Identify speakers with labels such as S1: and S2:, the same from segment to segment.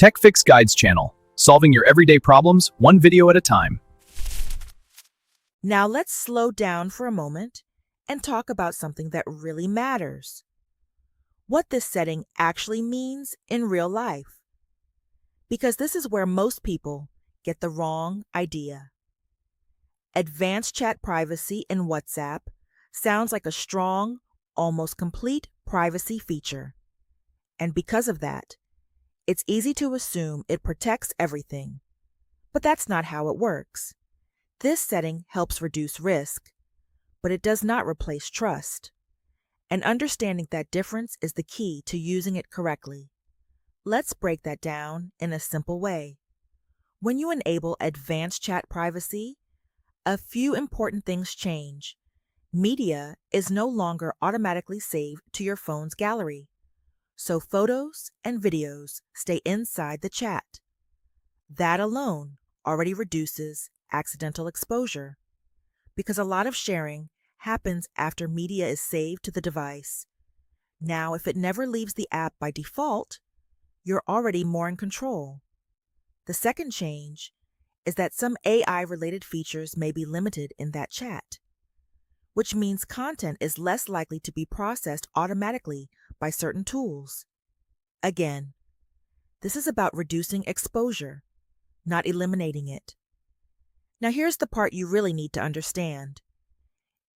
S1: Tech Fix Guides channel, solving your everyday problems one video at a time.
S2: Now let's slow down for a moment and talk about something that really matters. What this setting actually means in real life. Because this is where most people get the wrong idea. Advanced chat privacy in WhatsApp sounds like a strong, almost complete privacy feature. And because of that, it's easy to assume it protects everything. But that's not how it works. This setting helps reduce risk, but it does not replace trust. And understanding that difference is the key to using it correctly. Let's break that down in a simple way. When you enable advanced chat privacy, a few important things change. Media is no longer automatically saved to your phone's gallery, so photos and videos stay inside the chat. That alone already reduces accidental exposure, because a lot of sharing happens after media is saved to the device. Now, if it never leaves the app by default, you're already more in control. The second change is that some AI-related features may be limited in that chat, which means content is less likely to be processed automatically by certain tools. Again, this is about reducing exposure, not eliminating it. Now here's the part you really need to understand.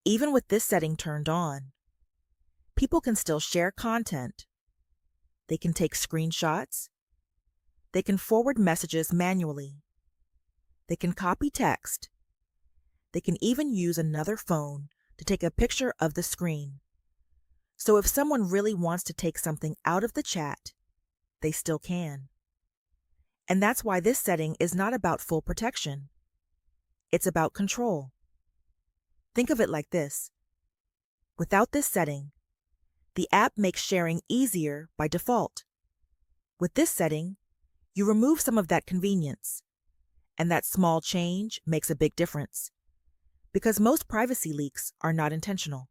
S2: Even with this setting turned on, people can still share content. They can take screenshots. They can forward messages manually. They can copy text. They can even use another phone to take a picture of the screen. So if someone really wants to take something out of the chat, they still can. And that's why this setting is not about full protection. It's about control. Think of it like this. Without this setting, the app makes sharing easier by default. With this setting, you remove some of that convenience. And that small change makes a big difference. Because most privacy leaks are not intentional.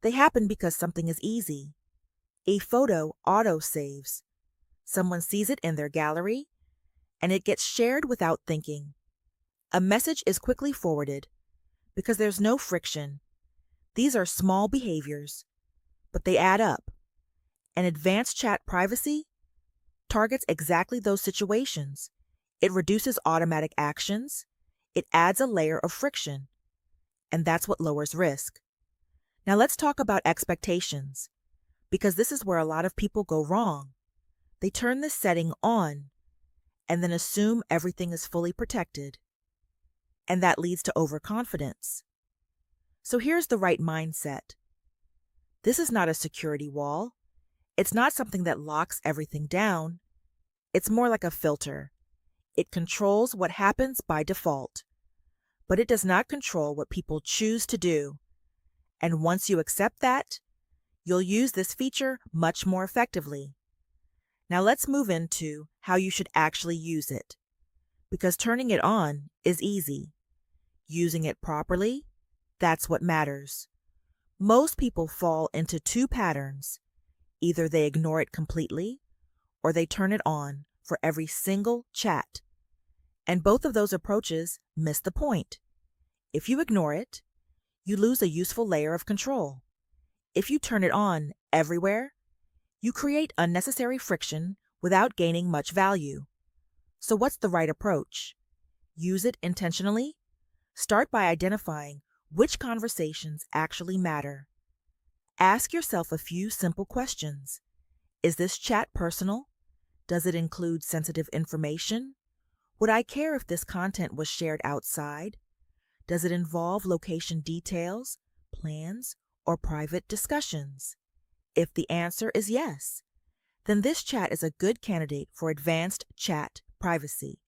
S2: They happen because something is easy. A photo auto-saves. Someone sees it in their gallery, and it gets shared without thinking. A message is quickly forwarded because there's no friction. These are small behaviors, but they add up. And advanced chat privacy targets exactly those situations. It reduces automatic actions. It adds a layer of friction. And that's what lowers risk. Now let's talk about expectations, because this is where a lot of people go wrong. They turn this setting on and then assume everything is fully protected. And that leads to overconfidence. So here's the right mindset. This is not a security wall. It's not something that locks everything down. It's more like a filter. It controls what happens by default, but it does not control what people choose to do. And once you accept that, you'll use this feature much more effectively. Now let's move into how you should actually use it, because turning it on is easy. Using it properly, that's what matters. Most people fall into two patterns. Either they ignore it completely, or they turn it on for every single chat. And both of those approaches miss the point. If you ignore it, you lose a useful layer of control. If you turn it on everywhere, you create unnecessary friction without gaining much value. So what's the right approach? Use it intentionally. Start by identifying which conversations actually matter. Ask yourself a few simple questions. Is this chat personal? Does it include sensitive information? Would I care if this content was shared outside? Does it involve location details, plans, or private discussions? If the answer is yes, then this chat is a good candidate for advanced chat privacy.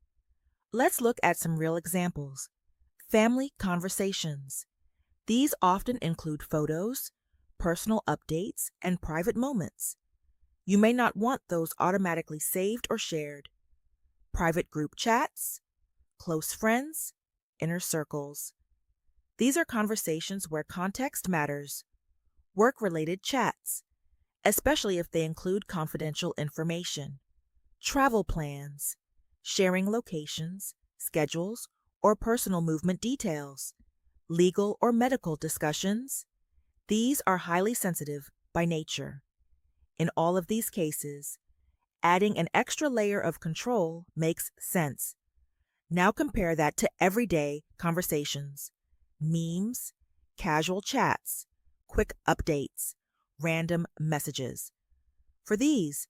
S2: Let's look at some real examples. Family conversations. These often include photos, personal updates, and private moments. You may not want those automatically saved or shared. Private group chats, close friends, inner circles. These are conversations where context matters. Work-related chats, especially if they include confidential information. travel plans, sharing locations, schedules, or personal movement details, legal or medical discussions. These are highly sensitive by nature. In all of these cases, adding an extra layer of control makes sense. Now compare that to everyday conversations, memes, casual chats, quick updates, random messages. For these,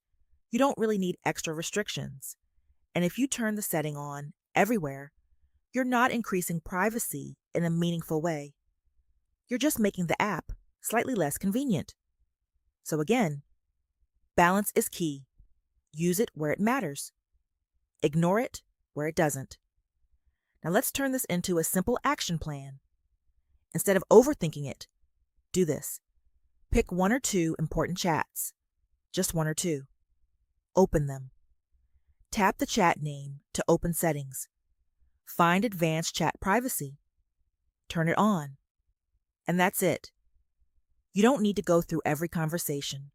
S2: you don't really need extra restrictions. And if you turn the setting on everywhere, you're not increasing privacy in a meaningful way. You're just making the app slightly less convenient. So again, balance is key. Use it where it matters. Ignore it where it doesn't. Now let's turn this into a simple action plan. Instead of overthinking it, do this. Pick 1 or 2 important chats. Just 1 or 2. Open them. Tap the chat name to open settings. Find Advanced Chat Privacy. Turn it on. And that's it. You don't need to go through every conversation.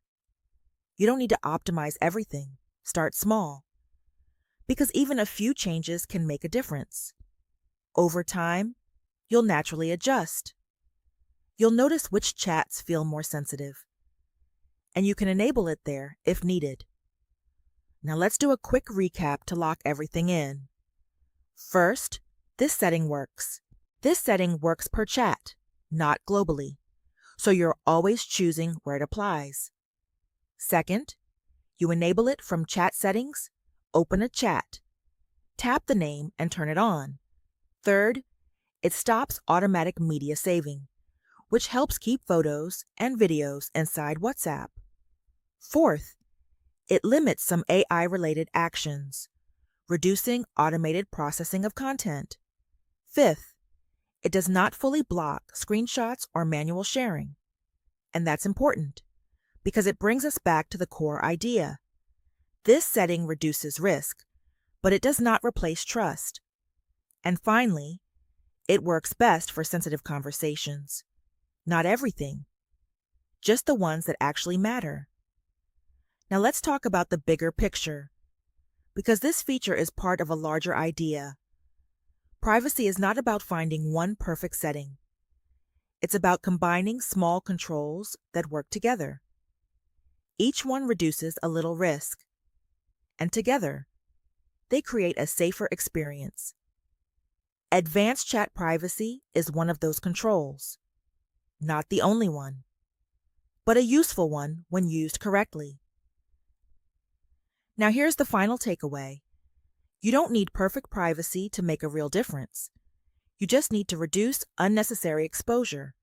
S2: You don't need to optimize everything. Start small. Because even a few changes can make a difference. Over time, you'll naturally adjust. You'll notice which chats feel more sensitive. And you can enable it there if needed. Now let's do a quick recap to lock everything in. First, this setting works. This setting works per chat, not globally. So you're always choosing where it applies. Second, you enable it from Chat Settings, open a chat. Tap the name and turn it on. Third, it stops automatic media saving, which helps keep photos and videos inside WhatsApp. Fourth, it limits some AI-related actions, reducing automated processing of content. Fifth, it does not fully block screenshots or manual sharing. And that's important, because it brings us back to the core idea. This setting reduces risk, but it does not replace trust. And finally, it works best for sensitive conversations. Not everything, just the ones that actually matter. Now let's talk about the bigger picture, because this feature is part of a larger idea. Privacy is not about finding one perfect setting. It's about combining small controls that work together. Each one reduces a little risk, and together, they create a safer experience. Advanced Chat Privacy is one of those controls. Not the only one, but a useful one when used correctly. Now here's the final takeaway. You don't need perfect privacy to make a real difference. You just need to reduce unnecessary exposure.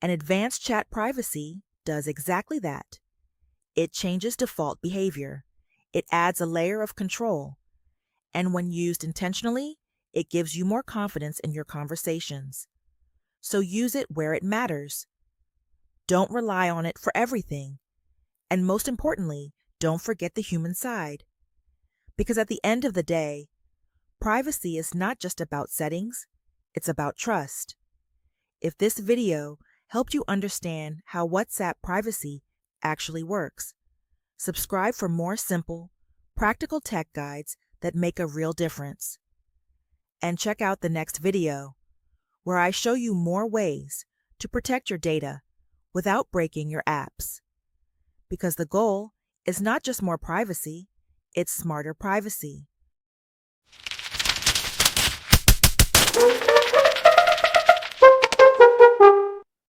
S2: And Advanced Chat Privacy does exactly that. It changes default behavior. It adds a layer of control. And when used intentionally, it gives you more confidence in your conversations. So use it where it matters. Don't rely on it for everything. And most importantly, don't forget the human side. Because at the end of the day, privacy is not just about settings, it's about trust. If this video helped you understand how WhatsApp privacy actually works, subscribe for more simple, practical tech guides that make a real difference. And check out the next video, where I show you more ways to protect your data without breaking your apps. Because the goal is not just more privacy, it's smarter privacy.